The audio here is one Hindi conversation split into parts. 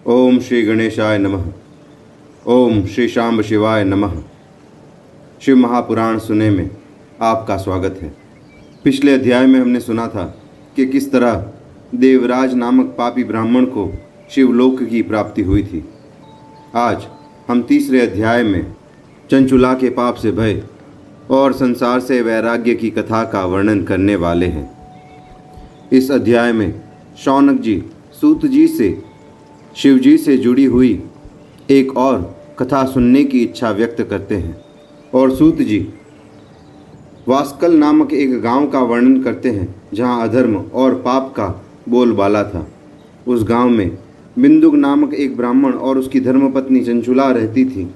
ओम श्री गणेशाय नमः। ओम श्री शांब शिवाय नमः। शिव महापुराण सुने में आपका स्वागत है। पिछले अध्याय में हमने सुना था कि किस तरह देवराज नामक पापी ब्राह्मण को शिवलोक की प्राप्ति हुई थी। आज हम तीसरे अध्याय में चंचुला के पाप से भय और संसार से वैराग्य की कथा का वर्णन करने वाले हैं। इस अध्याय में शौनक जी सूत जी से शिव जी से जुड़ी हुई एक और कथा सुनने की इच्छा व्यक्त करते हैं और सूत जी वास्कल नामक एक गांव का वर्णन करते हैं जहां अधर्म और पाप का बोलबाला था। उस गांव में बिंदुक नामक एक ब्राह्मण और उसकी धर्मपत्नी चंचुला रहती थी।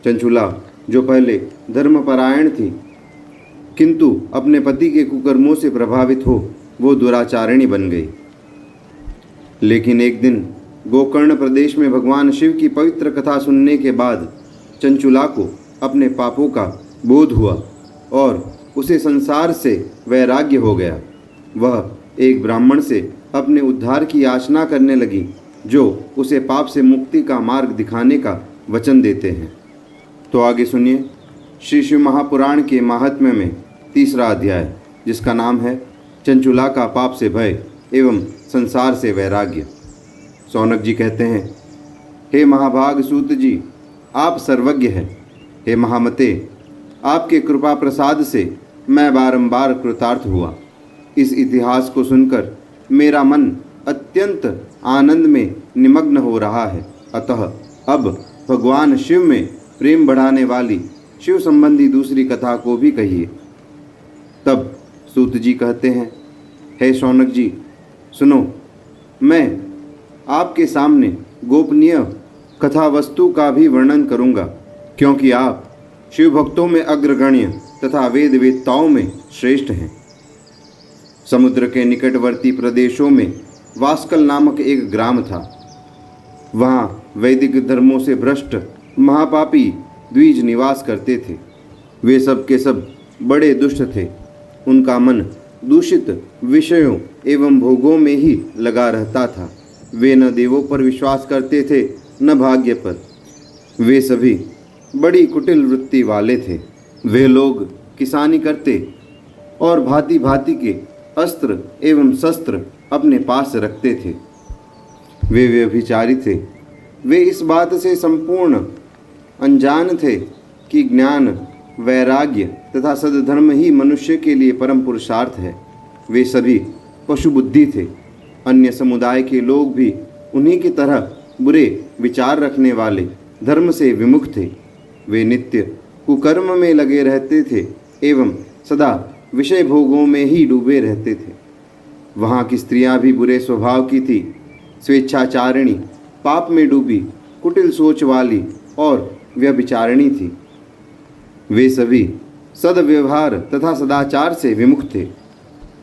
चंचुला जो पहले धर्मपरायण थी किंतु अपने पति के कुकर्मों से प्रभावित हो वो दुराचारिणी बन गई। लेकिन एक दिन गोकर्ण प्रदेश में भगवान शिव की पवित्र कथा सुनने के बाद चंचुला को अपने पापों का बोध हुआ और उसे संसार से वैराग्य हो गया। वह एक ब्राह्मण से अपने उद्धार की याचना करने लगी जो उसे पाप से मुक्ति का मार्ग दिखाने का वचन देते हैं। तो आगे सुनिए श्री शिव महापुराण के महात्म्य में तीसरा अध्याय जिसका नाम है चंचुला का पाप से भय एवं संसार से वैराग्य। शौनक जी कहते हैं, हे महाभाग सूत जी, आप सर्वज्ञ हैं। हे महामते, आपके कृपा प्रसाद से मैं बारंबार कृतार्थ हुआ। इस इतिहास को सुनकर मेरा मन अत्यंत आनंद में निमग्न हो रहा है। अतः अब भगवान शिव में प्रेम बढ़ाने वाली शिव संबंधी दूसरी कथा को भी कहिए। तब सूत जी कहते हैं, हे शौनक जी, सुनो, मैं आपके सामने गोपनीय कथा वस्तु का भी वर्णन करूंगा, क्योंकि आप शिव भक्तों में अग्रगण्य तथा वेद वेत्ताओं में श्रेष्ठ हैं। समुद्र के निकटवर्ती प्रदेशों में वास्कल नामक एक ग्राम था। वहाँ वैदिक धर्मों से भ्रष्ट महापापी द्विज निवास करते थे। वे सब के सब बड़े दुष्ट थे। उनका मन दूषित विषयों एवं भोगों में ही लगा रहता था। वे न देवों पर विश्वास करते थे न भाग्य पर। वे सभी बड़ी कुटिल वृत्ति वाले थे। वे लोग किसानी करते और भांति भांति के अस्त्र एवं शस्त्र अपने पास रखते थे। वे व्यभिचारी थे। वे इस बात से संपूर्ण अनजान थे कि ज्ञान, वैराग्य तथा सद्धर्म ही मनुष्य के लिए परम पुरुषार्थ है। वे सभी पशु बुद्धि थे। अन्य समुदाय के लोग भी उन्हीं की तरह बुरे विचार रखने वाले धर्म से विमुख थे। वे नित्य कुकर्म में लगे रहते थे एवं सदा विषय भोगों में ही डूबे रहते थे। वहाँ की स्त्रियां भी बुरे स्वभाव की थी, स्वेच्छाचारिणी, पाप में डूबी, कुटिल सोच वाली और व्यभिचारिणी थी। वे सभी सद्व्यवहार तथा सदाचार से विमुख थे।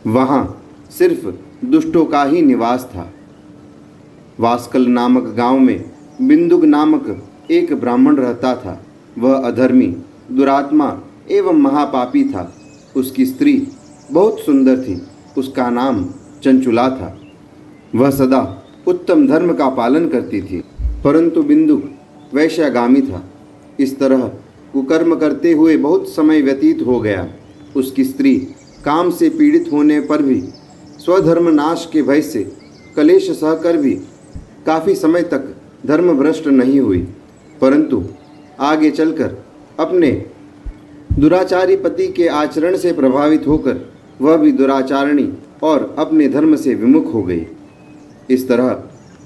वहाँ सिर्फ दुष्टों का ही निवास था। वास्कल नामक गांव में बिंदुक नामक एक ब्राह्मण रहता था। वह अधर्मी, दुरात्मा एवं महापापी था। उसकी स्त्री बहुत सुंदर थी। उसका नाम चंचुला था। वह सदा उत्तम धर्म का पालन करती थी, परंतु बिंदुक वैश्यागामी था। इस तरह कुकर्म करते हुए बहुत समय व्यतीत हो गया। उसकी स्त्री काम से पीड़ित होने पर भी स्वधर्म नाश के भय से कलेश सहकर भी काफ़ी समय तक धर्म भ्रष्ट नहीं हुई, परंतु आगे चलकर अपने दुराचारी पति के आचरण से प्रभावित होकर वह भी दुराचारणी और अपने धर्म से विमुख हो गई। इस तरह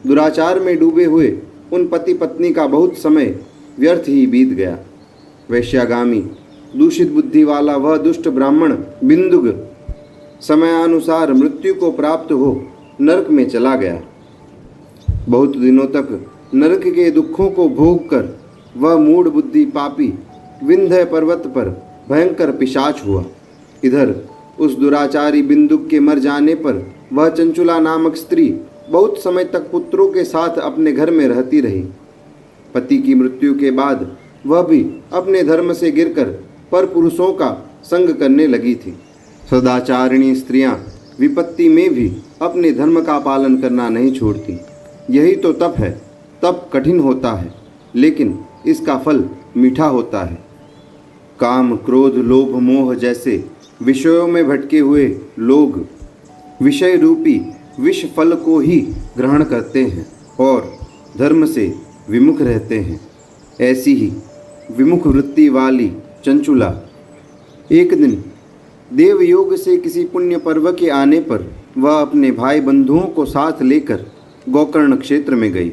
दुराचार में डूबे हुए उन पति पत्नी का बहुत समय व्यर्थ ही बीत गया। वैश्यागामी, दूषित बुद्धि वाला वह दुष्ट ब्राह्मण बिंदुक समयानुसार मृत्यु को प्राप्त हो नरक में चला गया। बहुत दिनों तक नरक के दुखों को भोग कर वह मूढ़ बुद्धि पापी विंध्य पर्वत पर भयंकर पिशाच हुआ। इधर उस दुराचारी बिंदुक के मर जाने पर वह चंचुला नामक स्त्री बहुत समय तक पुत्रों के साथ अपने घर में रहती रही। पति की मृत्यु के बाद वह भी अपने धर्म से गिरकर पर पुरुषों का संग करने लगी थी। सदाचारिणी स्त्रियां विपत्ति में भी अपने धर्म का पालन करना नहीं छोड़ती। यही तो तप है। तप कठिन होता है, लेकिन इसका फल मीठा होता है। काम, क्रोध, लोभ, मोह जैसे विषयों में भटके हुए लोग विषय रूपी विष फल को ही ग्रहण करते हैं और धर्म से विमुख रहते हैं। ऐसी ही विमुख वृत्ति वाली चंचुला एक दिन देवयोग से किसी पुण्य पर्व के आने पर वह अपने भाई बंधुओं को साथ लेकर गोकर्ण क्षेत्र में गई।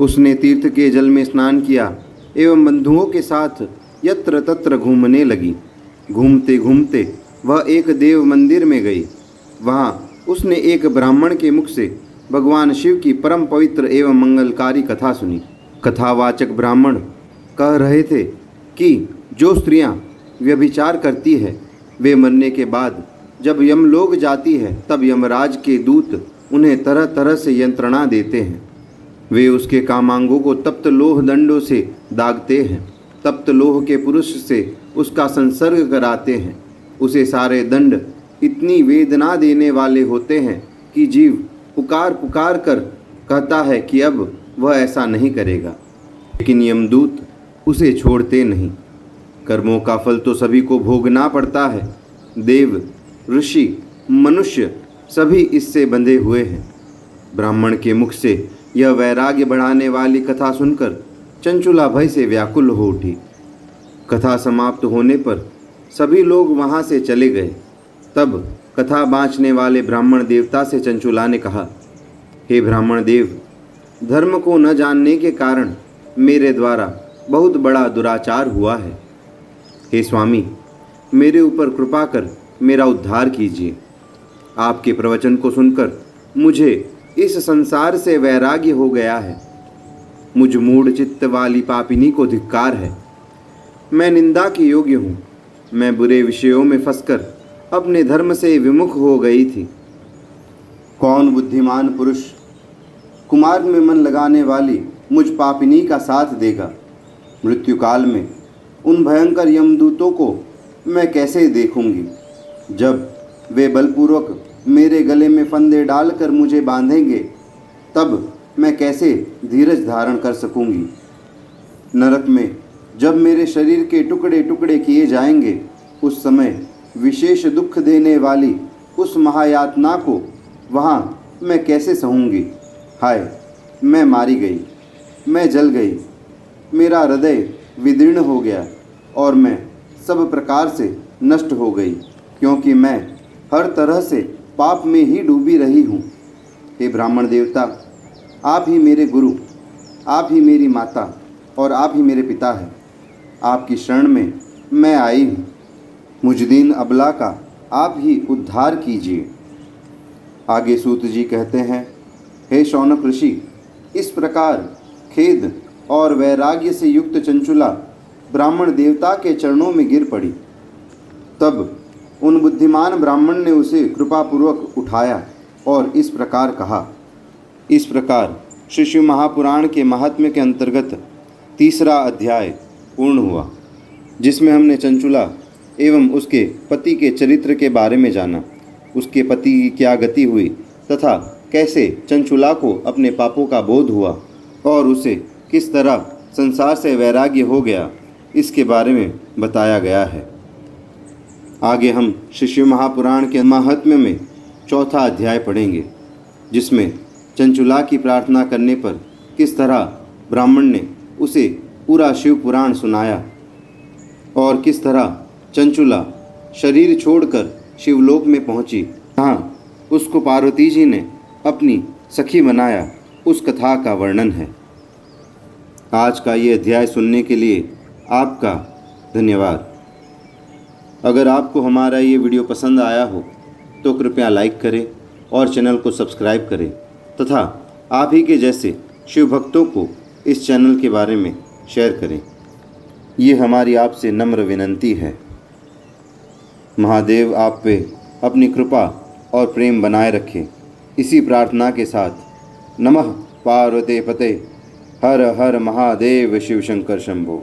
उसने तीर्थ के जल में स्नान किया एवं बंधुओं के साथ यत्र तत्र घूमने लगी। घूमते घूमते वह एक देव मंदिर में गई। वहाँ उसने एक ब्राह्मण के मुख से भगवान शिव की परम पवित्र एवं मंगलकारी कथा सुनी। कथावाचक ब्राह्मण कह रहे थे कि जो स्त्रियां व्यभिचार करती है वे मरने के बाद जब यमलोक जाती है तब यमराज के दूत उन्हें तरह तरह से यंत्रणा देते हैं। वे उसके कामांगों को तप्त लोह दंडों से दागते हैं। तप्त लोह के पुरुष से उसका संसर्ग कराते हैं। उसे सारे दंड इतनी वेदना देने वाले होते हैं कि जीव पुकार पुकार कर कहता है कि अब वह ऐसा नहीं करेगा, लेकिन यमदूत उसे छोड़ते नहीं। कर्मों का फल तो सभी को भोगना पड़ता है। देव, ऋषि, मनुष्य सभी इससे बंधे हुए हैं। ब्राह्मण के मुख से यह वैराग्य बढ़ाने वाली कथा सुनकर चंचुला भय से व्याकुल हो उठी। कथा समाप्त होने पर सभी लोग वहाँ से चले गए। तब कथा बाँचने वाले ब्राह्मण देवता से चंचुला ने कहा, हे ब्राह्मण देव, धर्म को न जानने के कारण मेरे द्वारा बहुत बड़ा दुराचार हुआ है। हे स्वामी, मेरे ऊपर कृपा कर मेरा उद्धार कीजिए। आपके प्रवचन को सुनकर मुझे इस संसार से वैराग्य हो गया है। मुझ मूढ़ चित्त वाली पापिनी को धिक्कार है। मैं निंदा के योग्य हूँ। मैं बुरे विषयों में फंसकर अपने धर्म से विमुख हो गई थी। कौन बुद्धिमान पुरुष कुमार्ग में मन लगाने वाली मुझ पापिनी का साथ देगा? मृत्युकाल में उन भयंकर यमदूतों को मैं कैसे देखूंगी? जब वे बलपूर्वक मेरे गले में फंदे डालकर मुझे बांधेंगे तब मैं कैसे धीरज धारण कर सकूंगी? नरक में जब मेरे शरीर के टुकड़े टुकड़े किए जाएंगे उस समय विशेष दुख देने वाली उस महायातना को वहाँ मैं कैसे सहूँगी? हाय, मैं मारी गई, मैं जल गई, मेरा हृदय विदीर्ण हो गया और मैं सब प्रकार से नष्ट हो गई, क्योंकि मैं हर तरह से पाप में ही डूबी रही हूँ। हे ब्राह्मण देवता, आप ही मेरे गुरु, आप ही मेरी माता और आप ही मेरे पिता हैं। आपकी शरण में मैं आई हूँ। मुझ दीन अबला का आप ही उद्धार कीजिए। आगे सूत जी कहते हैं, हे शौनक ऋषि, इस प्रकार खेद और वैराग्य से युक्त चंचुला ब्राह्मण देवता के चरणों में गिर पड़ी। तब उन बुद्धिमान ब्राह्मण ने उसे कृपापूर्वक उठाया और इस प्रकार कहा। इस प्रकार श्री शिव महापुराण के महात्म्य के अंतर्गत तीसरा अध्याय पूर्ण हुआ, जिसमें हमने चंचुला एवं उसके पति के चरित्र के बारे में जाना। उसके पति की क्या गति हुई तथा कैसे चंचुला को अपने पापों का बोध हुआ और उसे किस तरह संसार से वैराग्य हो गया, इसके बारे में बताया गया है। आगे हम श्री शिव महापुराण के महात्म्य में चौथा अध्याय पढ़ेंगे, जिसमें चंचुला की प्रार्थना करने पर किस तरह ब्राह्मण ने उसे पूरा शिव पुराण सुनाया और किस तरह चंचुला शरीर छोड़कर शिवलोक में पहुंची, जहाँ उसको पार्वती जी ने अपनी सखी बनाया, उस कथा का वर्णन है। आज का ये अध्याय सुनने के लिए आपका धन्यवाद। अगर आपको हमारा ये वीडियो पसंद आया हो तो कृपया लाइक करें और चैनल को सब्सक्राइब करें तथा आप ही के जैसे शिव भक्तों को इस चैनल के बारे में शेयर करें। ये हमारी आपसे नम्र विनंती है। महादेव आप पे अपनी कृपा और प्रेम बनाए रखें। इसी प्रार्थना के साथ नमः पार्वती पते, हर हर महादेव शिव शंकर शंभो।